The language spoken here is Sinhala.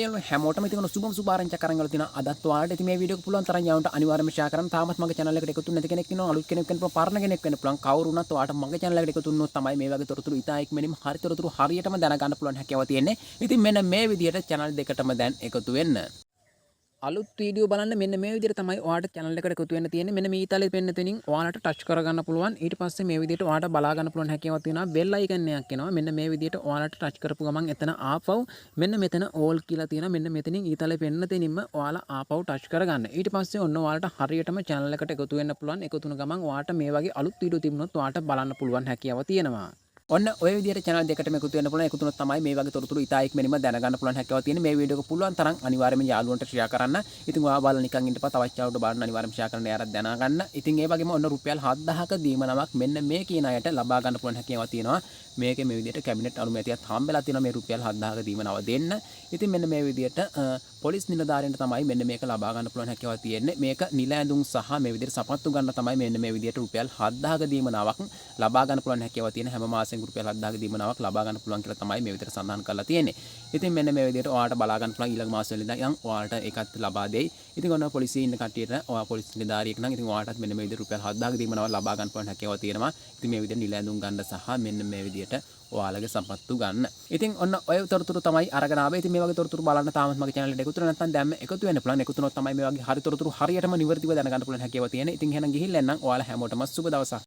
හැමෝටම ඉතින් සුබම සුභාරංචියක් අරන් ගලා තියෙනවා. අදත් ඔයාලට ඉතින් මේ වීඩියෝ එක පුළුවන් තරම් යවන්න අනිවාර්යයෙන්ම ෂෙයා කරන්න. තාමත් මගේ channel එකට එකතු නැති කෙනෙක් ඉන්නවා. අලුත් කෙනෙක් වෙන්න පුළුවන්, පරණ කෙනෙක් වෙන්න පුළුවන්. කවුරු වුණත් ඔයාලට මගේ channel එකට එකතු වුණොත් තමයි මේ වගේ තොරතුරු ඉතා ඉක්මනින්ම හරි තොරතුරු හරියටම දැනගන්න පුළුවන් හැකියාව තියෙන්නේ. ඉතින් මෙන්න මේ විදිහට channel දෙකටම දැන් එකතු වෙන්න. අලුත් වීඩියෝ බලන්න මෙන්න මේ විදිහට තමයි ඔයාලට channel එකට එකතු වෙන්න තියෙන්නේ. මෙන්න මේ ඊතලෙ පෙන්න තුنين ඔයාලට ටච් කරගන්න පුළුවන්. ඊට පස්සේ මේ විදිහට ඔයාලට බලා ගන්න පුළුවන් හැකියාවක් තියෙනවා. බෙල් අයිකන් එකක් එනවා. මෙන්න මේ විදිහට ඔයාලට ටච් කරපු ගමන් එතන ආපහු මෙන්න මෙතන all කියලා තියෙනවා. මෙන්න මෙතනින් ඊතලෙ පෙන්න තුنيන්ම ඔයාලා ආපහු ටච් කරගන්න. ඊට පස්සේ ඔන්න ඔයාලට හරියටම channel එකට එකතු වෙන්න පුළුවන්. එකතු වුණ ගමන් ඔයාලට මේ වගේ අලුත් වීඩියෝ තිබුණොත් ඔයාලට බලන්න පුළුවන් හැකියාව තියෙනවා. ඔන්න ඔය විදිහට channel දෙකටම එකතු වෙන්න පුළුවන්. එකතු වුණොත් තමයි මේ වගේ තොරතුරු ඉතා ඉක්මනින්ම දැනගන්න පුළුවන් හැකියාව තියෙන්නේ. මේ වීඩියෝ එක පුළුවන් තරම් අනිවාර්යයෙන්ම යාළුවන්ට ෂෙයා කරන්න. ඉතින් ඔයා බලලා නිකන් ඉන්නපත් අවශ්‍ය යාළුවට බලන්න අනිවාර්යයෙන්ම ෂෙයා කරන්න යාරක් දැනගන්න. ඉතින් ඒ වගේම ඔන්න රුපියල් 7000ක දීමනාවක් මෙන්න මේ කියන අයට ලබා ගන්න පුළුවන් හැකියාවක් තියෙනවා. මේකේ මේ විදිහට කැබිනට් අනුමැතියත් හම්බෙලා තියෙනවා මේ රුපියල් 7000ක දීමනාව දෙන්න. ඉතින් මෙන්න මේ විදිහට පොලිස් නිලධාරීන්ට තමයි මෙන්න මේක ලබා ගන්න පුළුවන් හැකියාවක් තියෙන්නේ. මේක නිල ඇඳුම් සහ මේ විදිහට සපත්තු ගන්න තමයි මෙන්න මේ විදිහට රුපියල් 7000ක දීමනාවක් ලබා ගන්න පුළුවන් හැකියාවක් තියෙන. හැම මාසෙක රුපියල් 7000ක දීමනාවක් ලබා ගන්න පුළුවන් කියලා තමයි මේ විදිහට සඳහන් කරලා තියෙන්නේ. ඉතින් මෙන්න මේ විදිහට ඔයාලට බලා ගන්න පුළුවන් ඊළඟ මාසෙ වල ඉඳන් ඔයාලට ඒකත් ලබා දෙයි. ඉතින් ඔන්න පොලිසිය ඉන්න කට්ටියට ඔයා පොලිස් නිලධාරියෙක් නම් ඉතින් ඔයාලටත් මෙන්න මේ විදිහට රුපියල් 7000ක දීමනාවක් ලබා ගන්න පුළුවන් හැකියාවක් තියෙනවා. ඉතින් මේ විදිහට නිල ඇඳුම් ගන්න සහ මෙන්න මේ විදිහට ඔයාලගේ සම්පත්තු ගන්න. ඉතින් ඔන්න ඔය තොරතුරු තමයි අරගෙන ආවේ. ඉතින් මේ වගේ තොරතුරු බලන්න තාමත් මගේ channel එකට එකතු වෙලා නැත්නම් දැම්ම එකතු වෙන්න පුළුවන්. එකතු වුණොත් තමයි මේ වගේ හරි තොරතුරු හරියටම නිවර්තිව දැනගන්න පුළුවන් හැකියාව තියෙන්නේ. ඉතින් එහෙනම් ගිහිල්ලා එන්නම්. ඔයාලා හැමෝටම සුබ දවසක්.